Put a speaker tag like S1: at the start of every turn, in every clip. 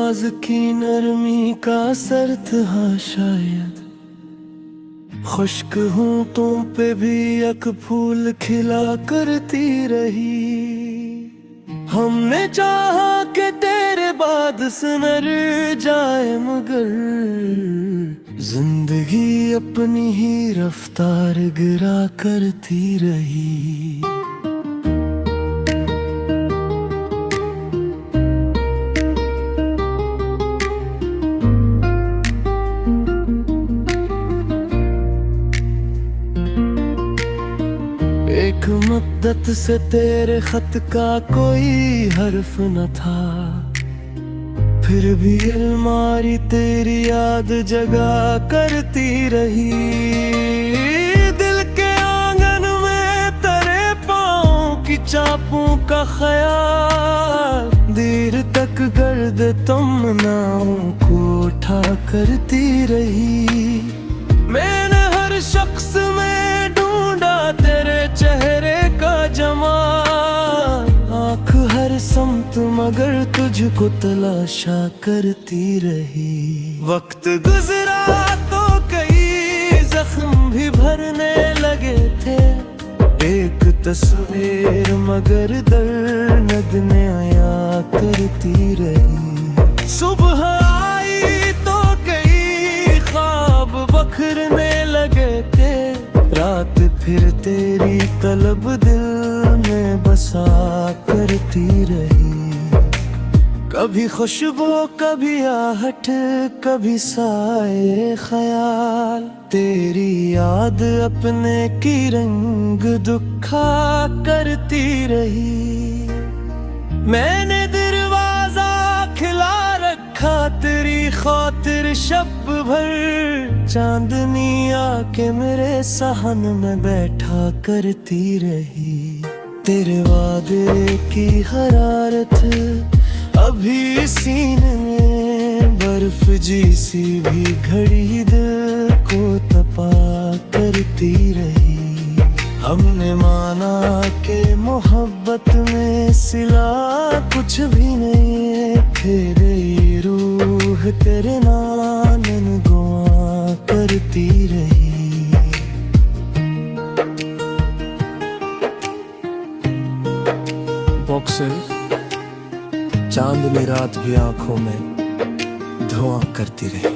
S1: आवाज की नरमी का असर था शायद। खुश्क होंठों पे भी एक फूल खिला करती रही। हमने चाहा कि तेरे बाद सुनर जाए, मगर जिंदगी अपनी ही रफ्तार गिरा करती रही। एक मुद्दत से तेरे खत का कोई हर्फ न था, फिर भी अलमारी तेरी याद जगा करती रही। दिल के आंगन में तेरे पाँव की चापों का ख्याल, देर तक गर्द तमन्नाओं को उठा करती रही। मैंने हर शख्स में ढूंढा तेरे चेहरे का जमाल, आँख हर समत मगर तुझको तलाशा करती रही। वक्त गुजरा तो कई जख्म भी भरने लगे थे, एक तस्वीर मगर दर्द में आया करती रही। सुबह आई तो कई ख्वाब बखरने लगे थे, रात फिर तेरी तलब दिल में बसा करती रही। कभी खुशबू कभी आहट कभी साए ख्याल, तेरी याद अपने की रंग दुखा करती रही। मैंने दरवाजा खिला रखा तेरी खातिर शब भर, चांदनी आके मेरे सहन में बैठा करती रही। तेरे वादे की हरारत अभी सीने में, बर्फ जैसी भी घड़ी दिल को तपा करती रही। हमने माना कि मोहब्बत में सिला कुछ भी नहीं है, तेरी रूह तेरे नानन गुआ करती रही। बॉक्सर चांदनी रात भी आंखों में धुआं करती रही,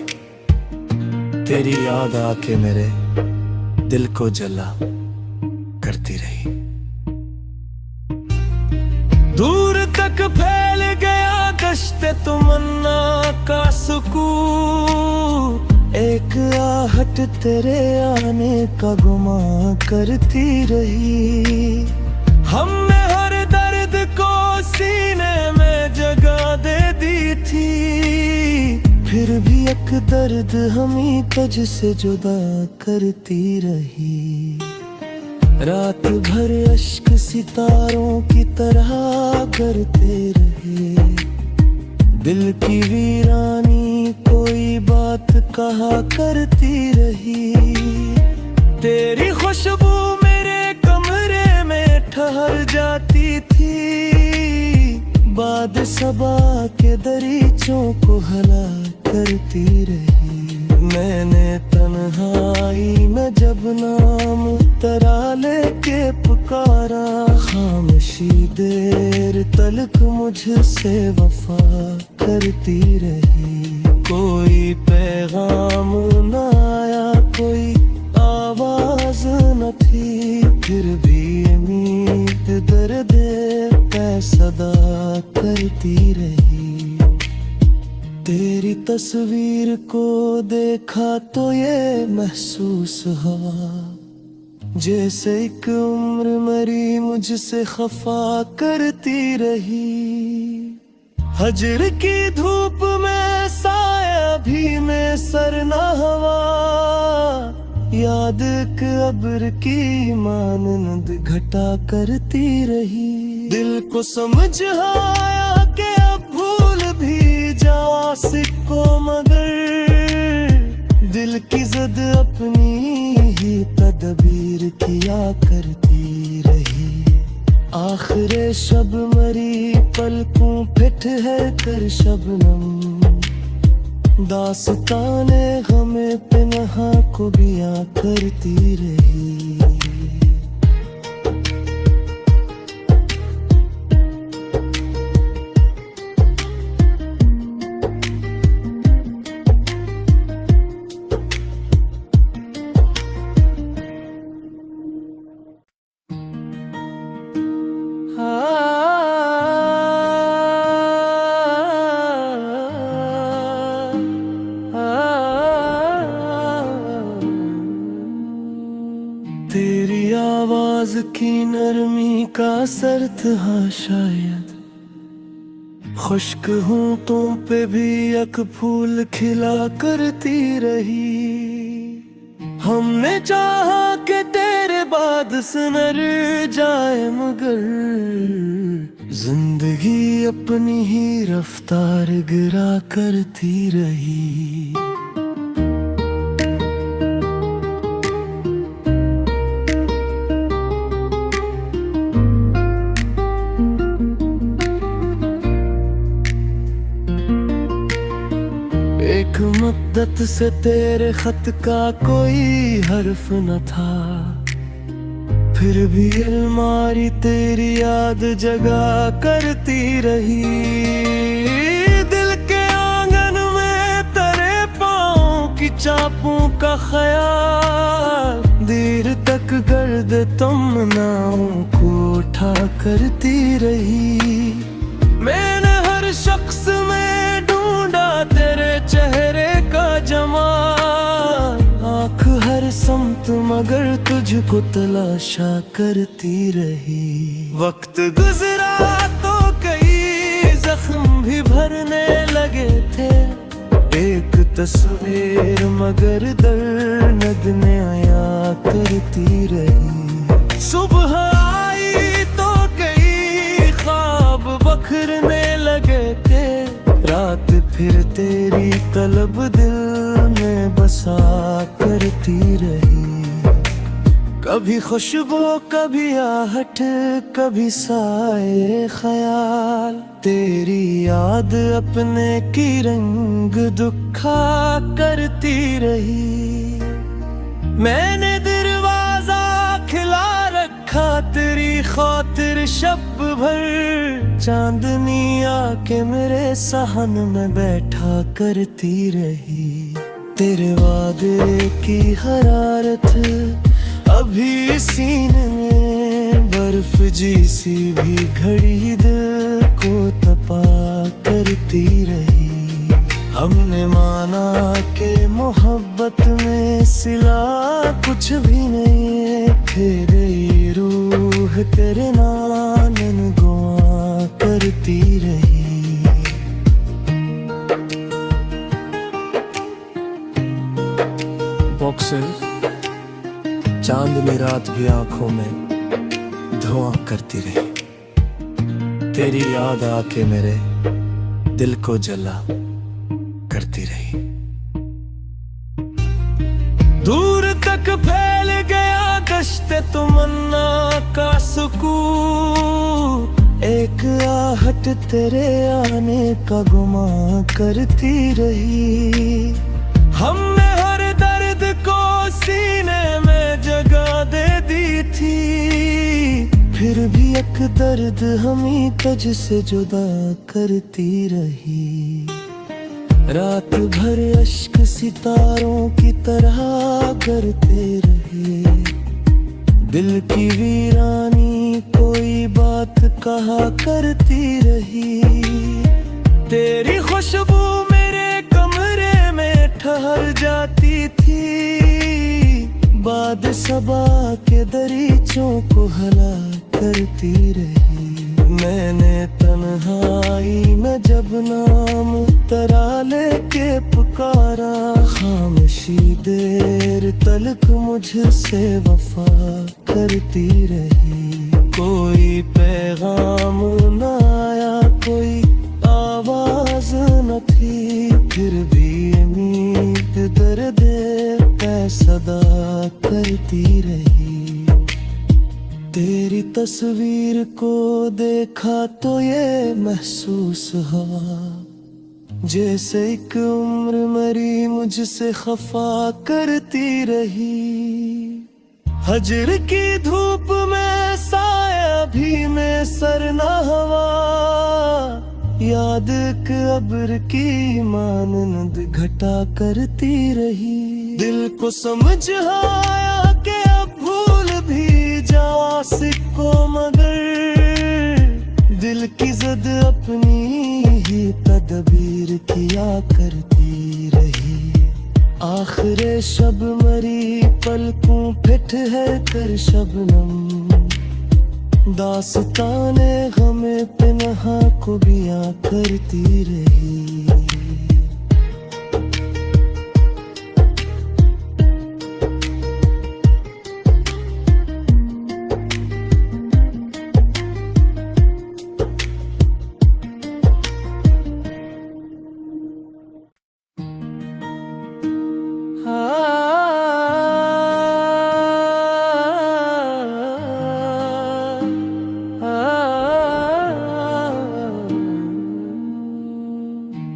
S1: तेरी याद आके मेरे दिल को जला करती रही। दूर तक फैल गया दश्ते तमन्ना का सुकून, एक आहट तेरे आने का गुमा करती रही। हमने हर दर्द को सीने में जगह दे दी थी, फिर भी एक दर्द हमें तुझ से जुदा करती रही। रात भर अश्क सितारों की तरह करते रहे, दिल की वीरानी कोई बात कहा करती रही। तेरी खुशबू मेरे कमरे में ठहर जाती थी, बाद सबा के दरीचों को हला करती रही। मैंने तन्हाई में जब नाम तेरा लेके पुकारा, खामोशी देर तलक मुझसे वफा करती रही। कोई पैगाम न आया कोई आवाज न थी, फिर भी उम्मीद दर्द सदा करती रही। तेरी तस्वीर को देखा तो ये महसूस हुआ, जैसे एक उम्र मरी मुझसे खफा करती रही। हजर की धूप में साया भी में सर न हवा, याद के अब्र की मानंद घटा करती रही। दिल को समझ आया कि अब भूल भी जा सिको, मगर दिल की जिद अपनी ही तदबीर किया करती रही। आखिर शब मरी पलकों पे ठहर कर शबनम दास्ताने हमें पिनहा को बियां करती रही। तेरी आवाज की नरमी का असर था शायद, खुश्क होंठों पे भी एक फूल खिला करती रही। हमने चाहा कि तेरे बाद सुनर जाए, मगर जिंदगी अपनी ही रफ्तार गिरा करती रही। एक मुद्दत से तेरे खत का कोई हर्फ न था, फिर भी अलमारी तेरी याद जगा करती रही। दिल के आंगन में तेरे पाँव की चापों का ख्याल, देर तक गर्द तमन्नाओं को उठा करती रही। मैंने हर शख्स में ढूंढा तेरे चेहरे का जमाल, आँख हर समत मगर तुझको तलाशा करती रही। वक्त गुजरा तो कई जख्म भी भरने लगे थे, एक तस्वीर मगर दर्द ने आया करती रही। सुबह आई तो कई ख्वाब बखरने लगे थे, रात फिर तेरी तलब दिल में बसा करती रही। कभी खुशबू कभी आहट कभी साए ख्याल, तेरी याद अपने की रंग दुखा करती रही। मैंने दरवाजा खिला रखा तेरी खातिर शब भर, चांदनी आके मेरे सहन में बैठा करती रही। तेरे वादे की हरारत अभी सीने में, बर्फ जैसी भी घड़ी दिल को तपा करती रही। हमने माना कि मोहब्बत में सिला कुछ भी नहीं है, फिर ये रूह तेरे नानन गुआ करती रही। बॉक्सर चांदनी रात भी आंखों में धुआं करती रही, तेरी याद आके मेरे दिल को जला करती रही। दूर तक फैल गया दश्ते तमन्ना का सुकून, एक आहट तेरे आने का गुमा करती रही। हमने हर दर्द को सीने में जगह दे दी थी, फिर भी एक दर्द हमें तुझ से जुदा करती रही। रात भर अश्क सितारों की तरह करते रहे, दिल की वीरानी कोई बात कहा करती रही। तेरी खुशबू मेरे कमरे में ठहर जाती थी, बाद सबा के दरीचों को हला करती रही। मैंने तन्हाई में जब नाम तरा लेके पुकारा, खामोशी देर तलक मुझसे वफा करती रही। कोई पैगाम न आया, कोई आवाज न थी, फिर भी उम्मीद दर्द सदा करती रही। तेरी तस्वीर को देखा तो ये महसूस हुआ जैसे एक उम्र मरी मुझसे खफा करती रही। हजर की धूप में साया भी में सर न हवा, याद एक अब्र की मानंद घटा करती रही। दिल को समझ आया कि अब भूल भी जा सको, मगर दिल की जिद अपनी ही तदबीर किया करती रही। आखिर शब मरी पलकों पे ठहर कर शबनम, दास्ताने गमे पे नहा को बिया करती रही।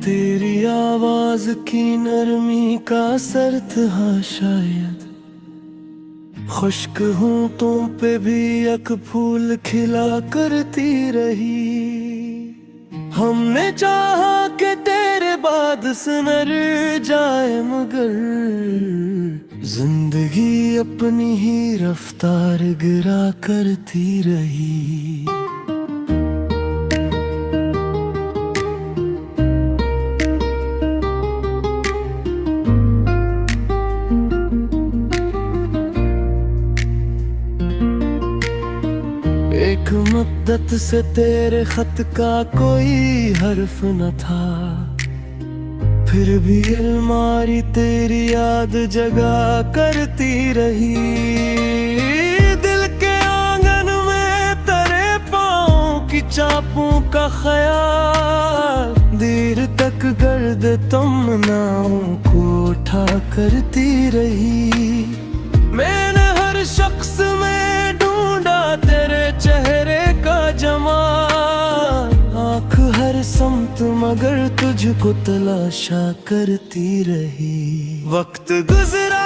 S1: तेरी आवाज की नरमी का असर था शायद, खुश्क होंठों पे भी एक फूल खिला करती रही। हमने चाहा कि तेरे बाद सुनर जाए, मगर जिंदगी अपनी ही रफ्तार गिरा करती रही। एक मुद्दत से तेरे खत का कोई हर्फ न था, फिर भी अलमारी तेरी याद जगा करती रही। दिल के आंगन में तेरे पाँव की चापों का ख्याल, देर तक गर्द तमन्नाओं को उठा करती रही। मैंने हर शख्स में ढूंढा तेरे चेहरे का जमाल, आँख हर समत मगर तुझको तलाशा करती रही। वक्त गुजरा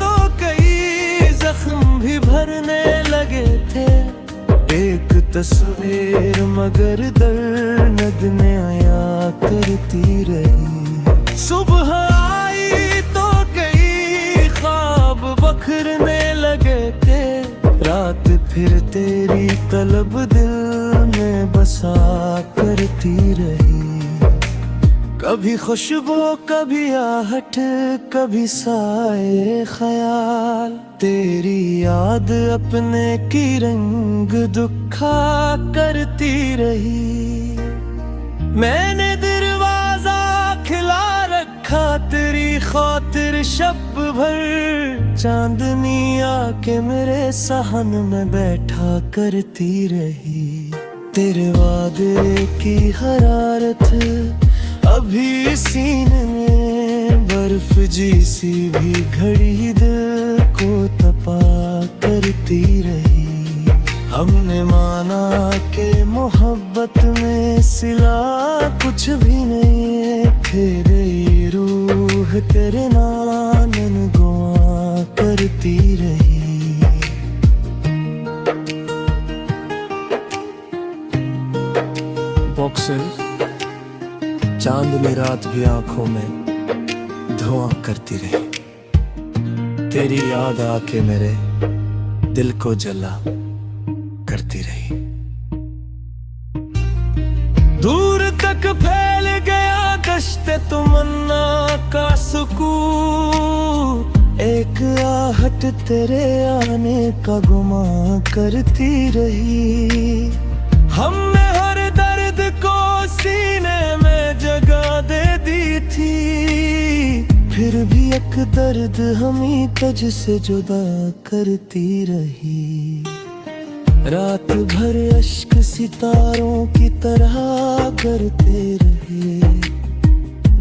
S1: तो कई जख्म भी भरने लगे थे, एक तस्वीर मगर दर्द ने आया करती रही। सुबह आई तो कई ख्वाब बखरने लगे थे, रात फिर तेरी तलब दिल में बसा करती रही। कभी खुशबू कभी आहट कभी साए ख्याल, तेरी याद अपने की रंग दुखा करती रही। मैंने दरवाजा खिला रखा तेरी खातिर शब भर, चांदनी आके मेरे सहन में बैठा करती रही। तेरे वादे की हरारत अभी सीने में, बर्फ जैसी भी घड़ी दिल को तपा करती रही। हमने माना कि मोहब्बत में सिला कुछ भी नहीं है, फिर ये रूह तेरे नानन गुआ करती रही। बॉक्सर चांदनी रात भी आंखों में धुआं करती रही, तेरी याद आके मेरे दिल को जला करती रही। दूर तक फैल गया दश्त तमन्ना का सुकून, एक आहट तेरे आने का गुमा करती रही। हमने हर दर्द को सीने में जगह दे दी थी, फिर भी एक दर्द हमी तुझ से जुदा करती रही। रात भर अश्क सितारों की तरह करते रहे,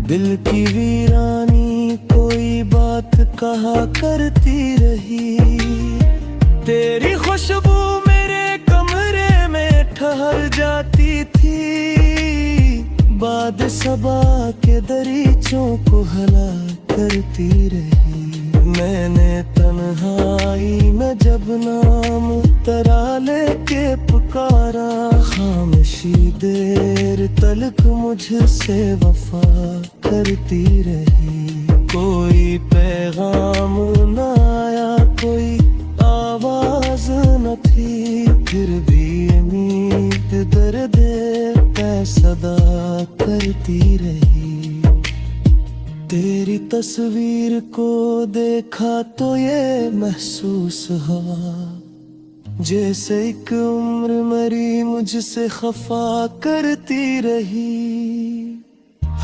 S1: दिल की वीरानी कोई बात कहा करती रही। तेरी खुशबू मेरे कमरे में ठहर जाती थी, बाद सबा के दरीचों को हला करती रही। मैंने तन्हाई में जब नाम तरा लेके पुकारा, खामोशी देर तलक मुझसे वफा करती रही। कोई पैगाम न आया, कोई आवाज न थी, फिर भी उम्मीद दर्द सदा करती रही। तेरी तस्वीर को देखा तो ये महसूस हुआ, जैसे एक उम्र मरी मुझसे खफा करती रही।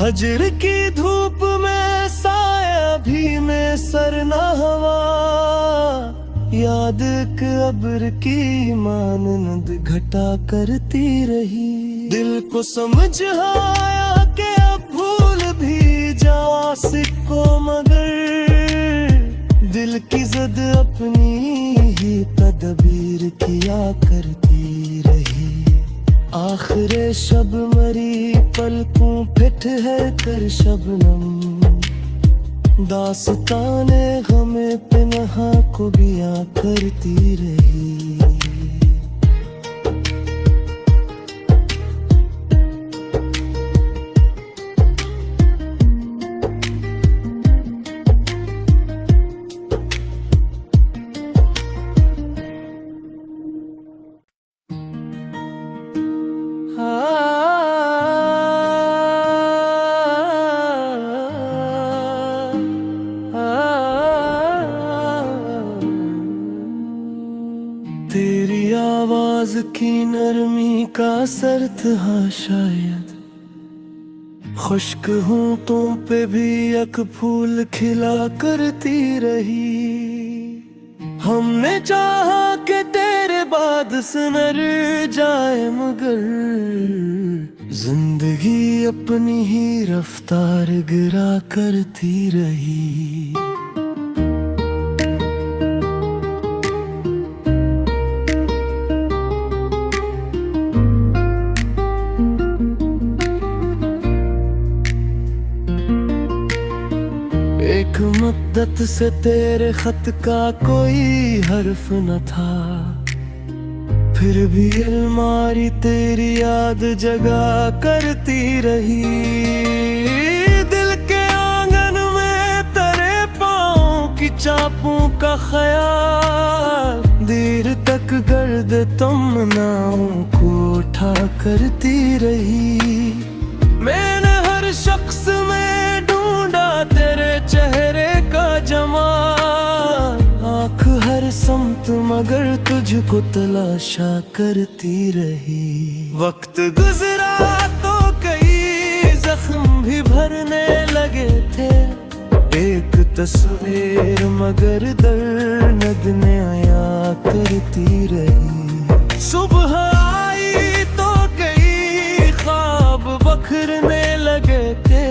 S1: हजर की धूप में साया भी में सर न हवा, याद के अब्र की मानंद घटा करती रही। दिल को समझ आया कि अब भूल भी जा सिको, मगर दिल की जिद अपनी ही तदबीर किया करती रही। आखिर शब मरी पलकों फिट है कर शबनम, दास्ताने गमे पे नहा को बिया करती रही। तेरी आवाज की नरमी का असर था शायद, खुश्क होंठों पे भी एक फूल खिला करती रही। हमने चाहा कि तेरे बाद सुनर जाए, मगर जिंदगी अपनी ही रफ्तार गिरा करती रही। एक मुद्दत से तेरे खत का कोई हर्फ न था, फिर भी अलमारी तेरी याद जगा करती रही। दिल के आंगन में तेरे पाँव की चापों का ख्याल, देर तक गर्द तमन्नाओं को उठा करती रही। मैंने हर शख्स में ढूंढा तेरे चेहरे का जमाल, आँख हर समत मगर तुझको तलाशा करती रही। वक्त गुजरा तो कई जख्म भी भरने लगे थे, एक तस्वीर मगर दर्द ने आया करती रही। सुबह आई तो कई ख्वाब बखरने लगे थे,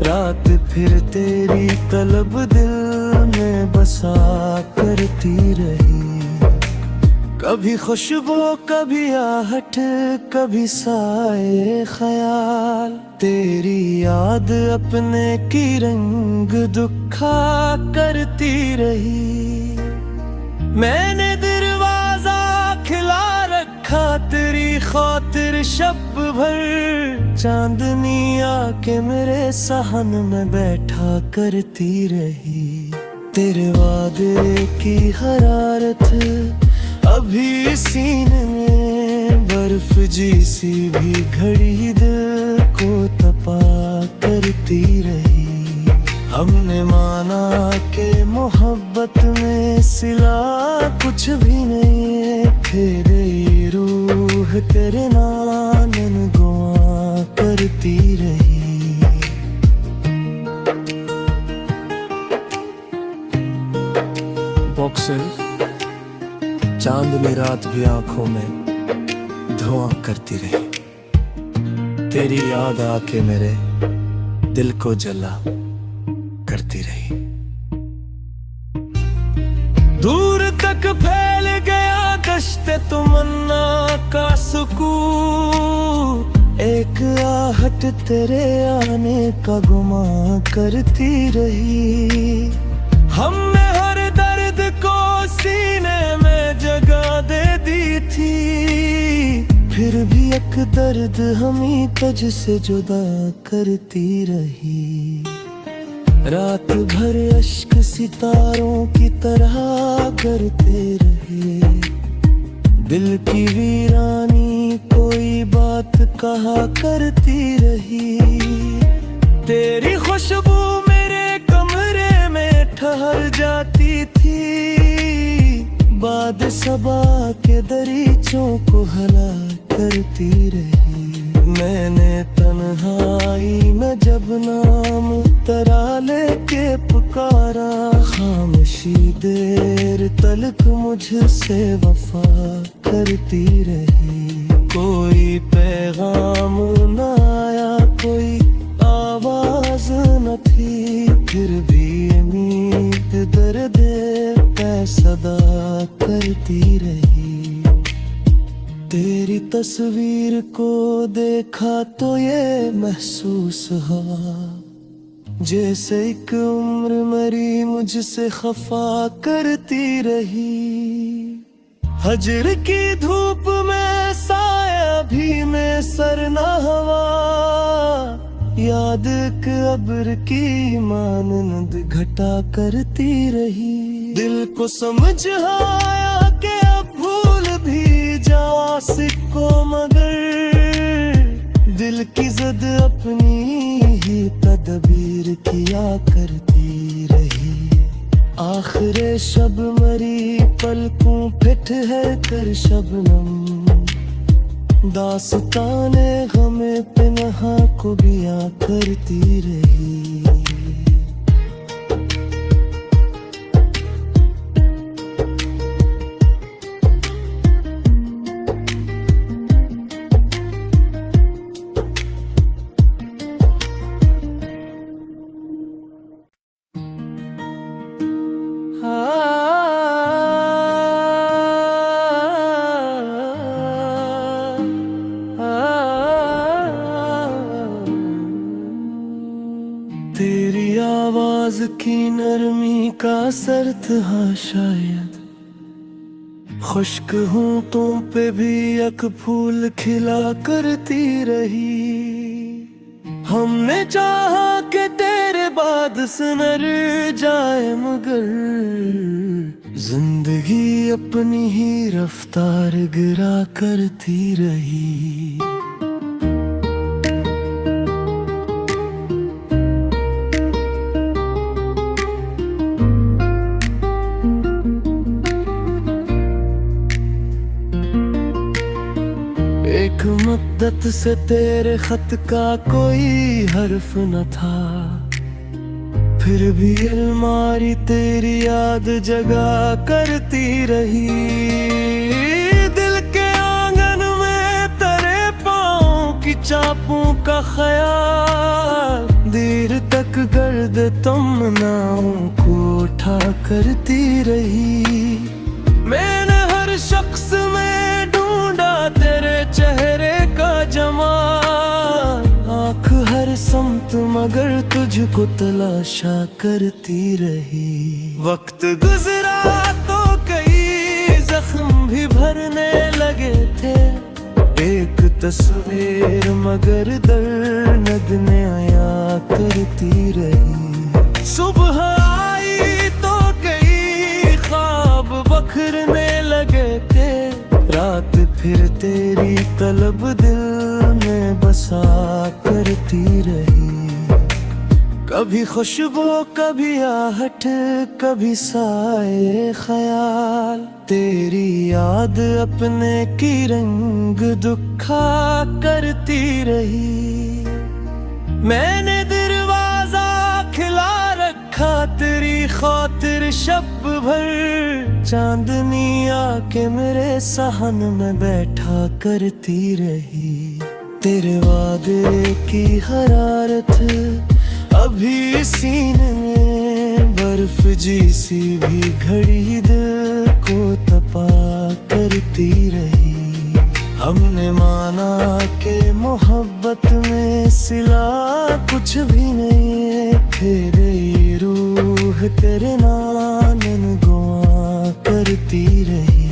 S1: रात फिर तेरी तलब दिल में बसा करती रही। कभी खुशबू कभी आहट कभी साए ख्याल, तेरी याद अपने की रंग दुखा करती रही। मैंने दरवाजा खिला रखा तेरी खातिर शब भर, चांदनी आके मेरे सहन में बैठा करती रही। तेरे वादे की हरारत अभी सीने में, बर्फ जैसी भी घड़ी दिल को तपा करती रही। हमने माना कि मोहब्बत में सिला कुछ भी नहीं है, फिर ये रूह तेरे नाम गुआ करती रही। बॉक्सर चांदनी रात भी आंखों में धुआं करती रही, तेरी याद आके मेरे दिल को जला करती रही। दूर तक फैल गया दश्ते तमन्ना का सुकून, एक आहट तेरे आने का गुमा करती रही। हमने हर दर्द को सीने में जगह दे दी थी, फिर भी एक दर्द हमी तुझ से जुदा करती रही। रात भर अश्क सितारों की तरह करते रहे, दिल की वीरानी कोई बात कहा करती रही। तेरी खुशबू मेरे कमरे में ठहर जाती थी, बाद सबा के दरीचों को हला करती रही। मैंने तन्हाई में जब नाम तेरा लेके पुकारा, खामोशी देर तलक मुझसे वफा करती रही। कोई पैगाम न आया, कोई आवाज न थी, फिर भी उम्मीद दर्द सदा करती रही। तेरी तस्वीर को देखा तो ये महसूस हुआ, जैसे एक उम्र मरी मुझसे खफा करती रही। हजर की धूप में साया भी में सर न हवा, याद के अब्र की मानंद घटा करती रही। दिल को समझ आया कि अब भूल भी जा सिको, मगर दिल की जिद अपनी ही तदबीर किया करती रही। आखिर शब मरी पलकों फिट है कर शबनम, दास्ताने गमे पिनहा को बिया करती रही। तेरी आवाज की नरमी का असर था शायद, खुश्क होंठों पे भी एक फूल खिला करती रही। हमने चाहा कि तेरे बाद सिमर जाए, मगर जिंदगी अपनी ही रफ्तार गिरा करती रही। एक मुद्दत से तेरे खत का कोई हर्फ न था, फिर भी अलमारी तेरी याद जगा करती रही। दिल के आंगन में तेरे पाँव की चापों का ख्याल, देर तक गर्द तमन्नाओं को उठा करती रही। मैंने हर शख्स में ढूंढा तेरे चेहरे का जमाल, आँख हर समत मगर तुझको तलाशा करती रही। वक्त गुजरा तो कई जख्म भी भरने लगे थे, एक तस्वीर मगर दर्द में आया करती रही। सुबह आई तो कई ख्वाब बखरने लगे थे, रात फिर तेरी तलब दिल में बसा करती रही। कभी खुशबू कभी आहट कभी साए ख्याल, तेरी याद अपने की रंग दुखा करती रही। मैंने दरवाजा खिला रखा तेरी खातिर शब भर, चांदनी आके मेरे सहन में बैठा करती रही। तेरे वादे की हरारत अभी सीने में, बर्फ जैसी भी घड़ी दिल को तपा करती रही। हमने माना कि मोहब्बत में सिला कुछ भी नहीं है, तेरी रूह तेरे नानन गुआ करती रही।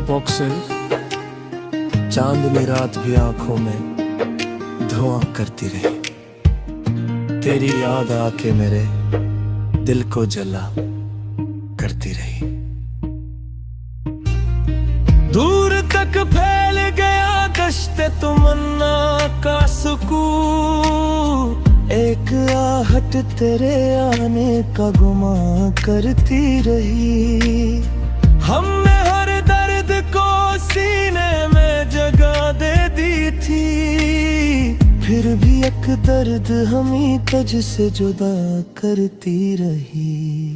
S1: बॉक्सर चांदनी रात भी आंखों में धुआं करती रही, तेरी याद आके मेरे दिल को जला करती रही। दूर तक फैल गया दश्ते तमन्ना का सुकून, एक आहट तेरे आने का गुमा करती रही। हमने हर दर्द को सीने में जगह दे दी थी, फिर भी एक दर्द हमी तुझ से जुदा करती रही।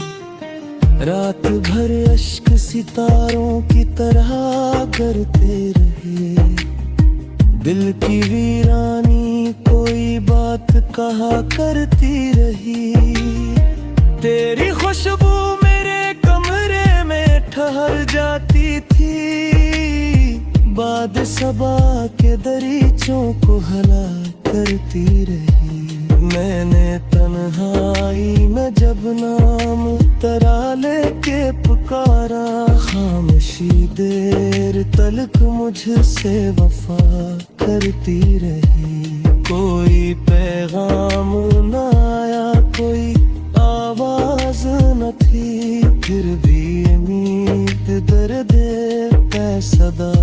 S1: रात भर अश्क सितारों की तरह करते रहे, दिल की वीरानी कोई बात कहा करती रही। तेरी खुशबू मेरे कमरे में ठहर जाती थी, बाद सबा के दरीचों को हला करती रही। मैंने तन्हाई में जब नाम तरा लेके पुकारा, खामोशी देर तलक मुझसे वफा करती रही। कोई पैगाम न आया, कोई आवाज न थी, फिर भी उम्मीद दर्द पे सदा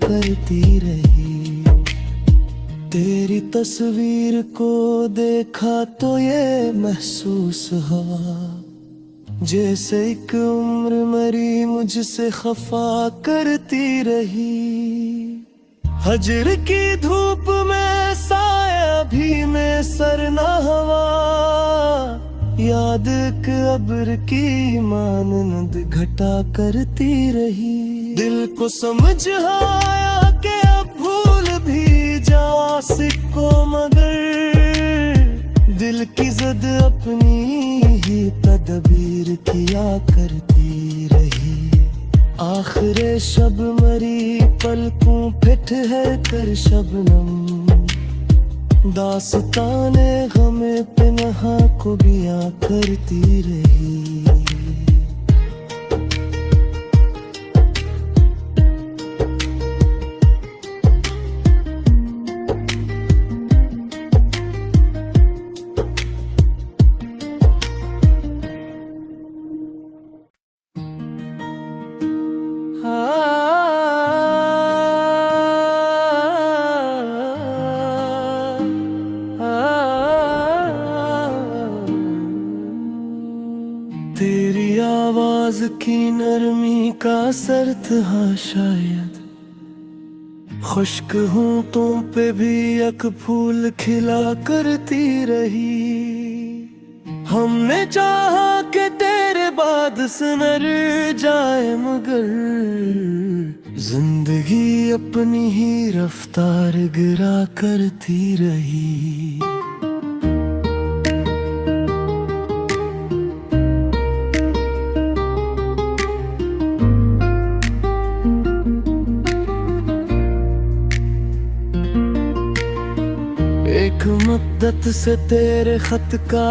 S1: करती रही। तेरी तस्वीर को देखा तो ये महसूस हुआ, जैसे एक उम्र मरी मुझसे खफा करती रही। हजर की धूप में साया भी में सर न हवा, याद के अब्र की मानंद घटा करती रही। दिल को समझ आया कि अब भूल भी जा सिको, मगर दिल की जिद अपनी ही तदबीर किया करती रही। आखिरे शब मरी पलकों पे ठहर कर शबनम, दास्ताने गमे पिनहा को बिया करती रही। तेरी आवाज की नरमी का असर था शायद, खुश्क होंठों पे भी एक फूल खिला करती रही। हमने चाहा कि तेरे बाद सुनर जाए, मगर जिंदगी अपनी ही रफ्तार गिरा करती रही। एक मुद्दत से तेरे खत का